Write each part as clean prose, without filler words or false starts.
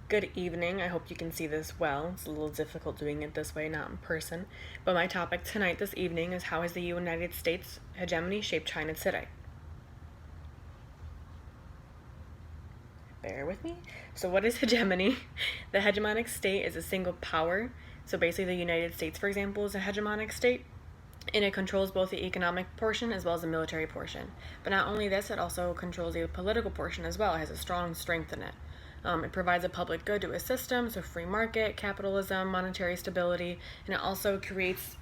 Good evening. I hope you can see this well. It's a little difficult doing it this way, not in person. But my topic tonight, this evening, is how has the United States hegemony shaped China today? Bear with me. So what is hegemony? The hegemonic state is a single power. So basically the United States, for example, is a hegemonic state. And it controls both the economic portion as well as the military portion. But not only this, it also controls the political portion as well. It has a strong strength in it. It provides a public good to a system, so free market, capitalism, monetary stability, and it also creates,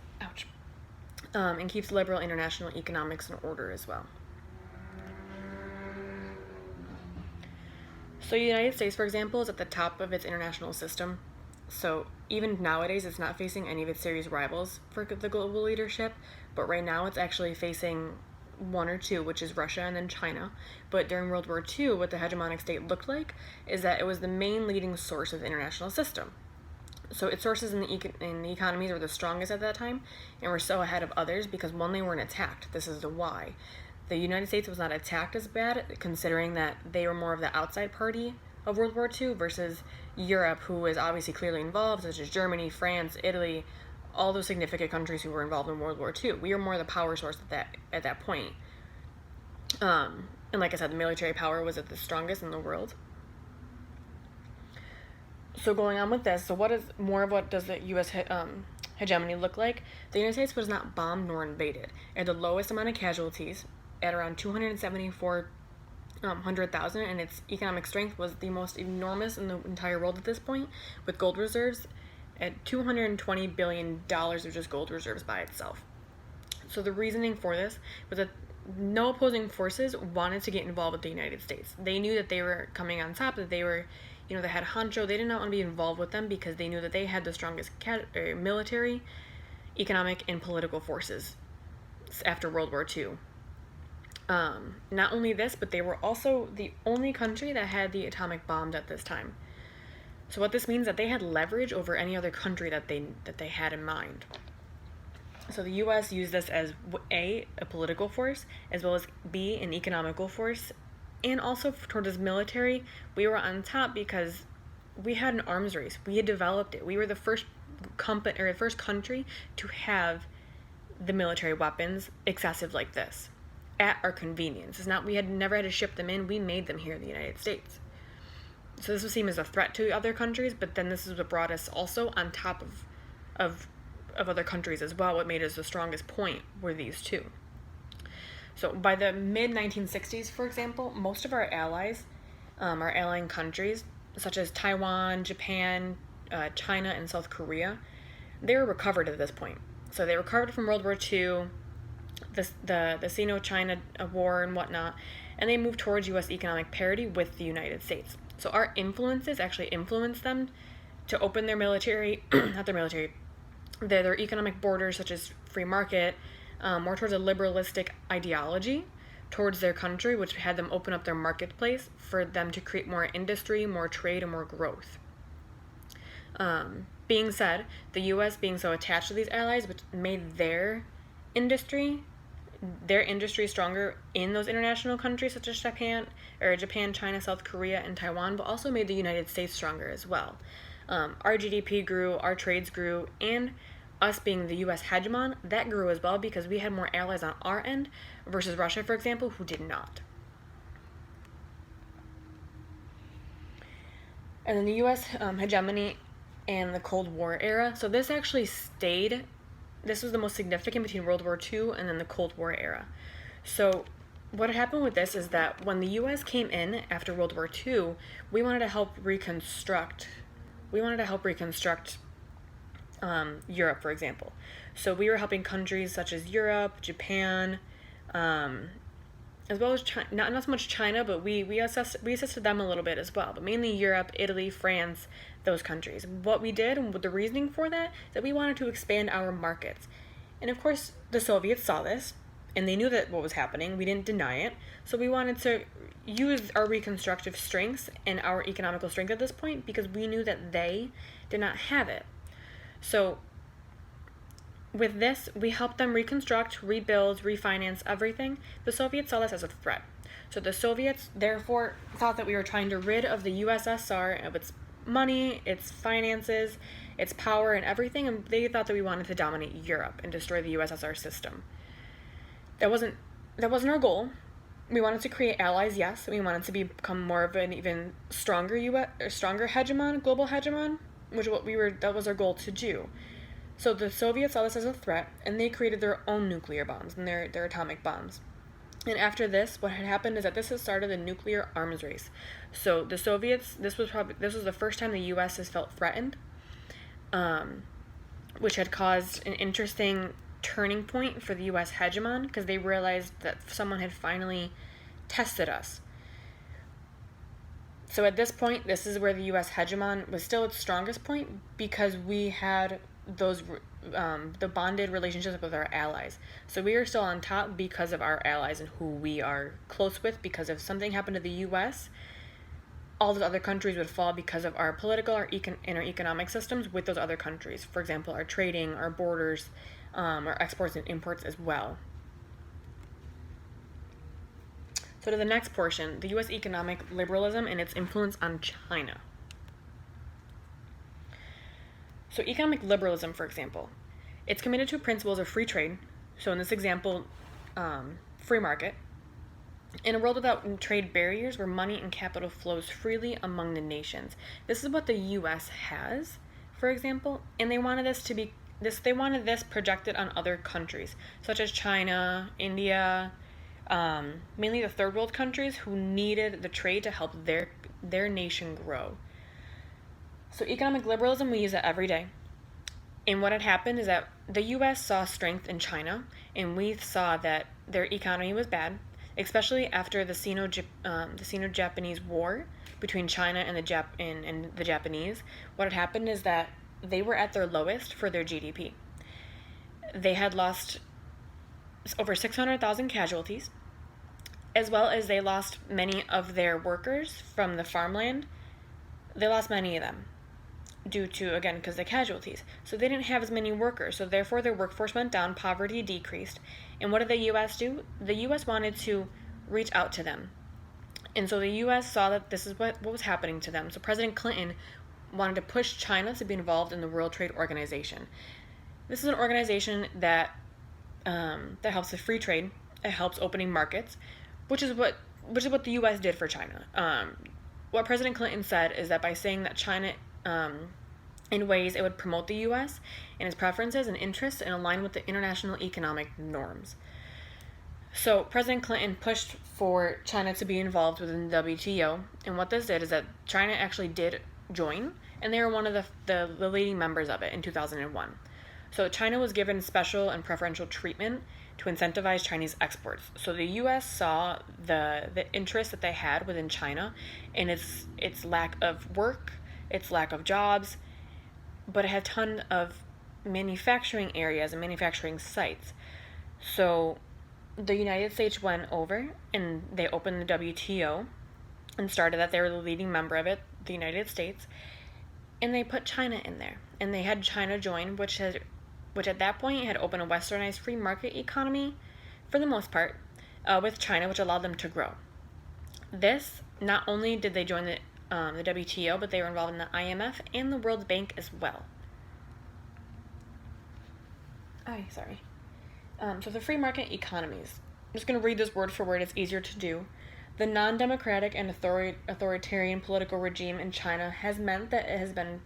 and keeps liberal international economics in order as well. So the United States, for example, is at the top of its international system. So even nowadays, it's not facing any of its serious rivals for the global leadership, but right now it's actually facing one or two, which is Russia and then China. But during World War II, what the hegemonic state looked like is that it was the main leading source of the international system. So its sources in the economies were the strongest at that time and were so ahead of others because, one, they weren't attacked. This is the why. The United States was not attacked as bad, considering that they were more of the outside party of World War II versus Europe, who was obviously clearly involved, such as Germany, France, Italy, all those significant countries who were involved in World War II. We were more the power source at that point. And like I said, the military power was at the strongest in the world. So going on with this, so what does the U.S. Hegemony look like? The United States was not bombed nor invaded. It had the lowest amount of casualties at around 274,000, and its economic strength was the most enormous in the entire world at this point, with gold reserves at $220 billion of just gold reserves by itself. So the reasoning for this was that no opposing forces wanted to get involved with the United States. They knew that they were coming on top, that they were, they had honcho. They did not want to be involved with them because they knew that they had the strongest military, economic, and political forces after World War II. Not only this, but they were also the only country that had the atomic bombs at this time. So what this means is that they had leverage over any other country that they had in mind. So the U.S. used this as a political force, as well as B, an economical force, and also towards its military. We were on top because we had an arms race. We had developed it. We were the first country to have the military weapons excessive like this at our convenience. It's not we had never had to ship them in. We made them here in the United States. So this was seen as a threat to other countries, but then this is what brought us also on top of other countries as well. What made us the strongest point were these two. So by the mid-1960s, for example, most of our allies, our allying countries, such as Taiwan, Japan, China, and South Korea, they were recovered at this point. So they recovered from World War II, the Sino-China War and whatnot, and they moved towards U.S. economic parity with the United States. So our influences actually influenced them to open their military, their economic borders, such as free market, more towards a liberalistic ideology towards their country, which had them open up their marketplace for them to create more industry, more trade, and more growth. Being said, the U.S. being so attached to these allies, which made their industry stronger in those international countries such as Japan, China, South Korea, and Taiwan, but also made the United States stronger as well. Our GDP grew, our trades grew, and us being the U.S. hegemon, that grew as well because we had more allies on our end versus Russia, for example, who did not. And then the U.S. Hegemony and the Cold War era. So this actually stayed. This was the most significant between World War II and then the Cold War era. So what happened with this is that when the U.S. came in after World War II, we wanted to help reconstruct Europe, for example. So we were helping countries such as Europe, Japan, as well as China, not so much China, but we assisted them a little bit as well, but mainly Europe, Italy, France, those countries. What we did, and the reasoning for that, is that we wanted to expand our markets. And of course, the Soviets saw this, and they knew that what was happening. We didn't deny it. So we wanted to use our reconstructive strengths and our economical strength at this point because we knew that they did not have it. So with this, we helped them reconstruct, rebuild, refinance everything. The Soviets saw this as a threat. So the Soviets, therefore, thought that we were trying to rid of the USSR of its money, its finances, its power, and everything, and they thought that we wanted to dominate Europe and destroy the USSR system. That wasn't our goal. We wanted to create allies, yes. We wanted to become more of an even stronger stronger hegemon, global hegemon, that was our goal to do. So the Soviets saw this as a threat, and they created their own nuclear bombs and their atomic bombs. And after this, what had happened is that this has started a nuclear arms race. So the Soviets, this was the first time the U.S. has felt threatened, which had caused an interesting turning point for the U.S. hegemon, because they realized that someone had finally tested us. So at this point, this is where the U.S. hegemon was still its strongest point, because we had those the bonded relationships with our allies. So we are still on top because of our allies and who we are close with, because if something happened to the U.S., all those other countries would fall because of our political and our economic systems with those other countries. For example, our trading, our borders, our exports and imports as well. So to the next portion, the U.S. economic liberalism and its influence on China. So economic liberalism, for example, it's committed to principles of free trade. So in this example, free market. In a world without trade barriers, where money and capital flows freely among the nations. This is what the U.S. has, for example, and they wanted this projected on other countries, such as China, India, mainly the third world countries who needed the trade to help their nation grow. So economic liberalism, we use it every day. And what had happened is that the U.S. saw strength in China, and we saw that their economy was bad, especially after the Sino-Japanese War between China and the Japanese. What had happened is that they were at their lowest for their GDP. They had lost over 600,000 casualties, as well as they lost many of their workers from the farmland. They lost many of them due to, again, because the casualties. So they didn't have as many workers, so therefore their workforce went down, poverty decreased. And what did the U.S. do? The U.S. wanted to reach out to them. And so the U.S. saw that this is what was happening to them. So President Clinton wanted to push China to be involved in the World Trade Organization. This is an organization that helps with free trade. It helps opening markets, which is what the U.S. did for China. What President Clinton said is that by saying that China, in ways it would promote the U.S. and its preferences and interests and align with the international economic norms. So President Clinton pushed for China to be involved within the WTO, and what this did is that China actually did join, and they were one of the leading members of it in 2001. So China was given special and preferential treatment to incentivize Chinese exports. So the U.S. saw the interest that they had within China and its lack of work, its lack of jobs, but it had a ton of manufacturing areas and manufacturing sites. So the United States went over and they opened the WTO and started that. They were the leading member of it, the United States, and they put China in there. And they had China join, which at that point had opened a westernized free market economy for the most part with China, which allowed them to grow. This, not only did they join the WTO, but they were involved in the IMF and the World Bank as well. So the free market economies. I'm just going to read this word for word. It's easier to do. The non-democratic and authoritarian political regime in China has meant that it has been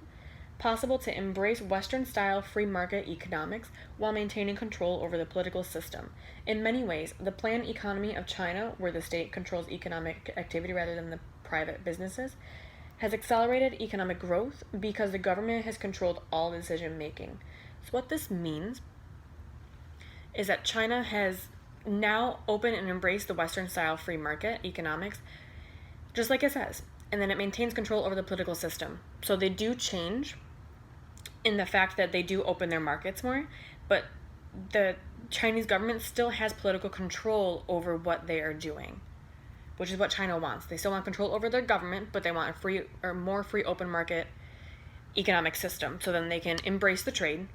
possible to embrace Western-style free market economics while maintaining control over the political system. In many ways, the planned economy of China, where the state controls economic activity rather than the private businesses, has accelerated economic growth because the government has controlled all decision-making. So what this means is that China has now opened and embraced the Western-style free market economics, just like it says, and then it maintains control over the political system. So they do change in the fact that they do open their markets more, but the Chinese government still has political control over what they are doing, which is what China wants. They still want control over their government, but they want a free or more free open market economic system, so then they can embrace the trade,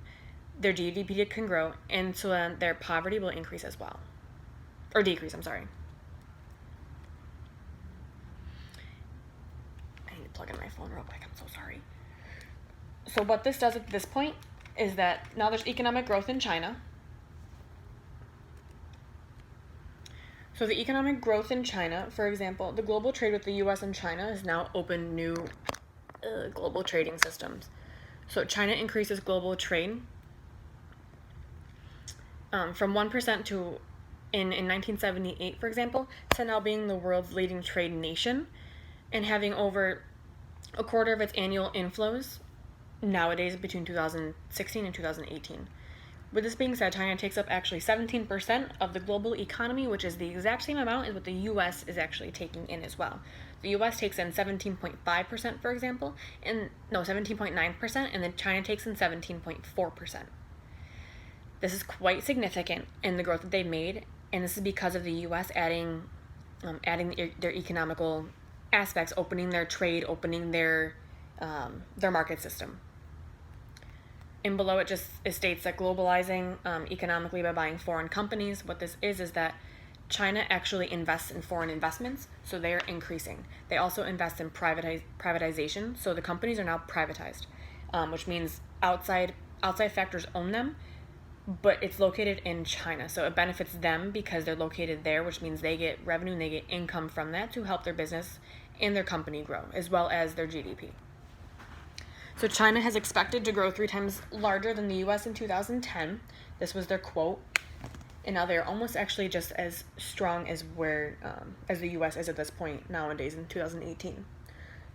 their GDP can grow, and so then their poverty will increase as well. Or decrease, I'm sorry. I need plug in my phone real quick. I'm so sorry. So what this does at this point is that now there's economic growth in China. So the economic growth in China, for example, the global trade with the U.S. and China has now opened new global trading systems. So China increases global trade from 1% to in 1978, for example, to now being the world's leading trade nation and having over a quarter of its annual inflows nowadays between 2016 and 2018. With this being said, China takes up actually 17% of the global economy, which is the exact same amount as what the U.S. is actually taking in as well. The U.S. takes in 17.5%, for example, 17.9%, and then China takes in 17.4%. This is quite significant in the growth that they've made, and this is because of the U.S. adding their economical aspects, opening their trade, opening their market system. And below it states that globalizing economically by buying foreign companies. What this is that China actually invests in foreign investments, so they are increasing. They also invest in privatization, so the companies are now privatized, which means outside factors own them, but it's located in China, so it benefits them because they're located there, which means they get revenue and they get income from that to help their business and their company grow, as well as their GDP. So China has expected to grow 3 times larger than the U.S. in 2010. This was their quote. And now they're almost actually just as strong as as the U.S. is at this point nowadays in 2018.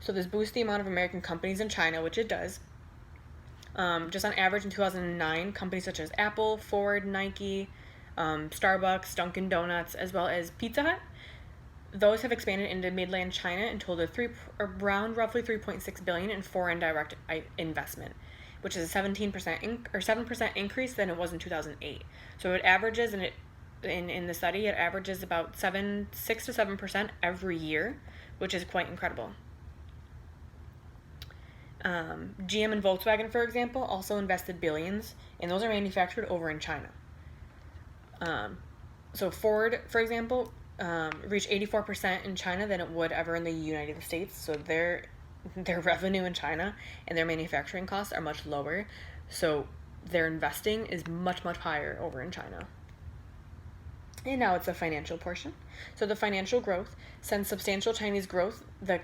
So this boosts the amount of American companies in China, which it does. Just on average in 2009, companies such as Apple, Ford, Nike, Starbucks, Dunkin' Donuts, as well as Pizza Hut, those have expanded into mainland China and totaled around roughly $3.6 billion in foreign direct investment, which is a 7% increase than it was in 2008. So it averages, in the study, it averages about 6 to 7% every year, which is quite incredible. GM and Volkswagen, for example, also invested billions, and those are manufactured over in China. So Ford, for example, reached 84% in China than it would ever in the United States. So their revenue in China and their manufacturing costs are much lower. So their investing is much, much higher over in China. And now it's the financial portion. So the financial growth, since substantial Chinese growth, the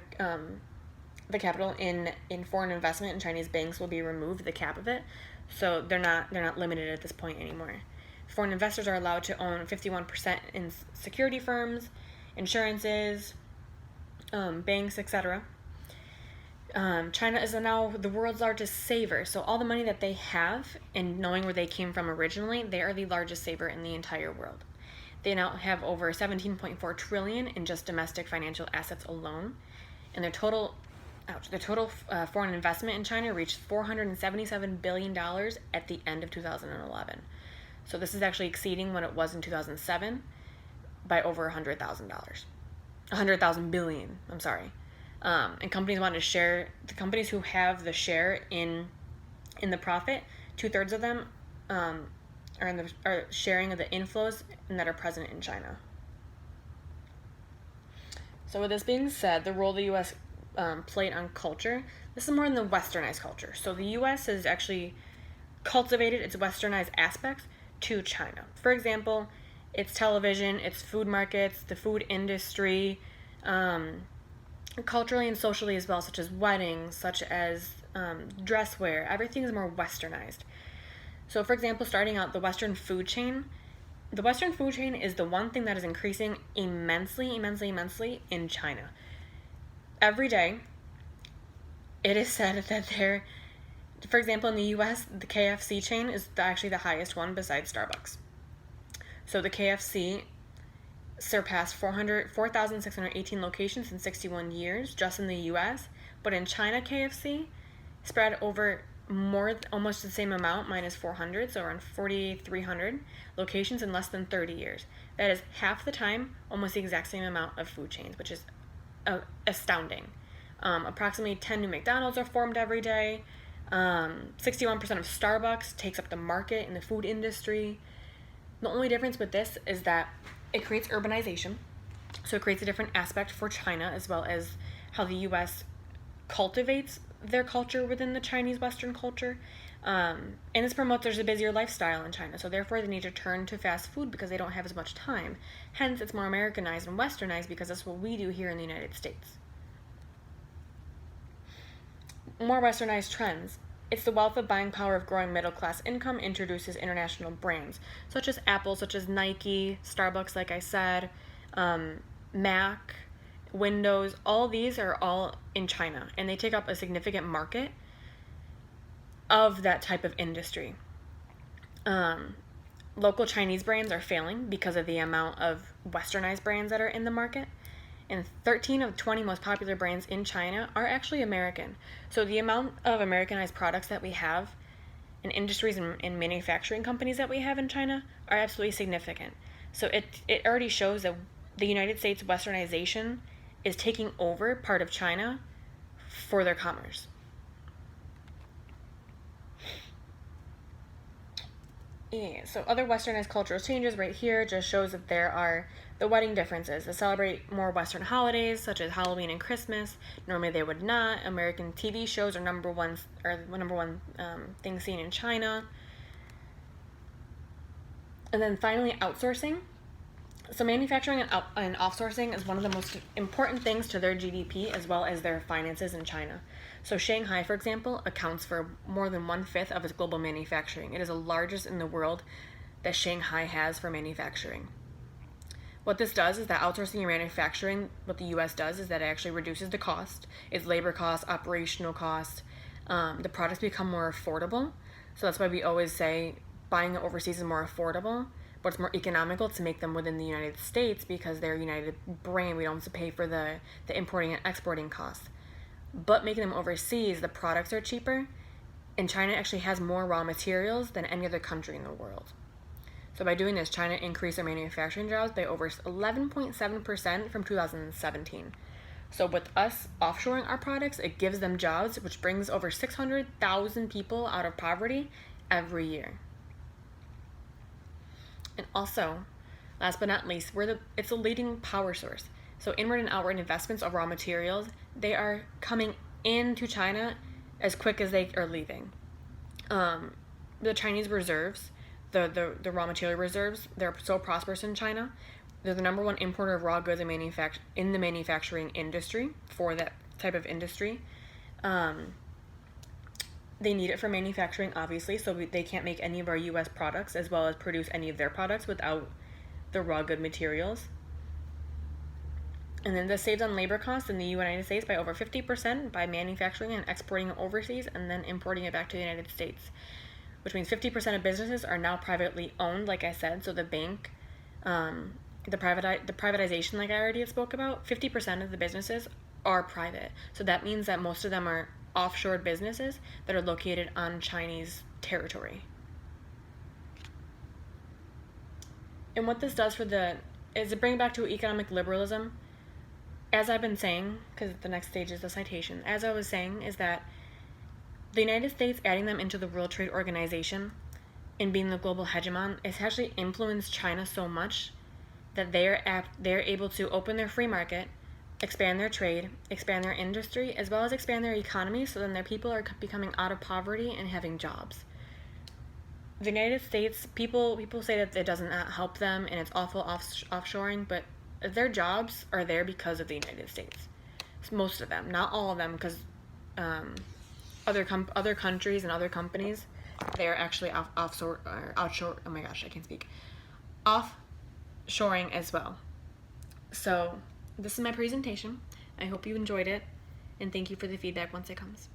capital in foreign investment in Chinese banks will be removed, the cap of it. So they're not limited at this point anymore. Foreign investors are allowed to own 51% in security firms, insurances, banks, etc. China is now the world's largest saver. So all the money that they have, and knowing where they came from originally, they are the largest saver in the entire world. They now have over 17.4 trillion in just domestic financial assets alone, and their total foreign investment in China reached $477 billion at the end of 2011. So this is actually exceeding what it was in 2007 by over $100,000 billion, I'm sorry. And companies want to share, the companies who have the share in the profit, 2/3 of them are sharing of the inflows and that are present in China. So with this being said, the role the U.S. Played on culture, this is more in the westernized culture. So the U.S. has actually cultivated its westernized aspects to China. For example, its television, its food markets, the food industry, culturally and socially as well, such as weddings, such as dress wear. Everything is more westernized. So for example, starting out, the Western food chain is the one thing that is increasing immensely in China. Every day, it is said that for example, in the U.S., the KFC chain is actually the highest one besides Starbucks. So the KFC surpassed 4,618 locations in 61 years just in the U.S., but in China, KFC spread over almost the same amount, minus 400, so around 4,300 locations in less than 30 years. That is half the time, almost the exact same amount of food chains, which is astounding. Approximately 10 new McDonald's are formed every day. 61% of Starbucks takes up the market in the food industry. The only difference with this is that it creates urbanization. So it creates a different aspect for China, as well as how the U.S. cultivates their culture within the Chinese Western culture. And this promotes there's a busier lifestyle in China, so therefore they need to turn to fast food because they don't have as much time. Hence, it's more Americanized and Westernized because that's what we do here in the United States. More Westernized trends. It's the wealth of buying power of growing middle class income introduces international brands, such as Apple, such as Nike, Starbucks, like I said, Mac, Windows. All these are all in China, and they take up a significant market of that type of industry. Local Chinese brands are failing because of the amount of westernized brands that are in the market. And 13 of 20 most popular brands in China are actually American. So the amount of Americanized products that we have and industries and manufacturing companies that we have in China are absolutely significant. So it already shows that the United States westernization is taking over part of China for their commerce. Yeah, so other westernized cultural changes right here just shows that there are the wedding differences. They celebrate more Western holidays such as Halloween and Christmas. Normally they would not. American TV shows are number one thing seen in China. And then finally, outsourcing. So manufacturing and offsourcing is one of the most important things to their GDP as well as their finances in China. So Shanghai, for example, accounts for more than 1/5 of its global manufacturing. It is the largest in the world that Shanghai has for manufacturing. What this does is that outsourcing your manufacturing, what the U.S. does is that it actually reduces the cost, its labor costs, operational costs. The products become more affordable. So that's why we always say buying it overseas is more affordable, but it's more economical to make them within the United States because they're a united brand. We don't have to pay for the importing and exporting costs. But making them overseas, the products are cheaper, and China actually has more raw materials than any other country in the world. So by doing this, China increased their manufacturing jobs by over 11.7% from 2017. So with us offshoring our products, it gives them jobs, which brings over 600,000 people out of poverty every year. And also, last but not least, it's a leading power source. So inward and outward investments of raw materials, they are coming into China as quick as they are leaving. The Chinese reserves, the raw material reserves, they're so prosperous in China. They're the number one importer of raw goods in the manufacturing industry for that type of industry. They need it for manufacturing, obviously, so they can't make any of our U.S. products as well as produce any of their products without the raw good materials. And then this saves on labor costs in the United States by over 50% by manufacturing and exporting it overseas and then importing it back to the United States, which means 50% of businesses are now privately owned, like I said. So the bank, the privatization, like I already spoke about, 50% of the businesses are private. So that means that most of them are offshore businesses that are located on Chinese territory. And what this does is it bring back to economic liberalism. As I've been saying, because the next stage is the citation, as I was saying, is that the United States adding them into the World Trade Organization and being the global hegemon has actually influenced China so much that they're able to open their free market, expand their trade, expand their industry, as well as expand their economy, so then their people are becoming out of poverty and having jobs. The United States, people say that it does not help them and it's awful offshoring, but their jobs are there because of the United States. Most of them, not all of them, because other countries and other companies, they're actually offshore. Oh my gosh, I can't speak. Offshoring as well. So this is my presentation. I hope you enjoyed it, and thank you for the feedback once it comes.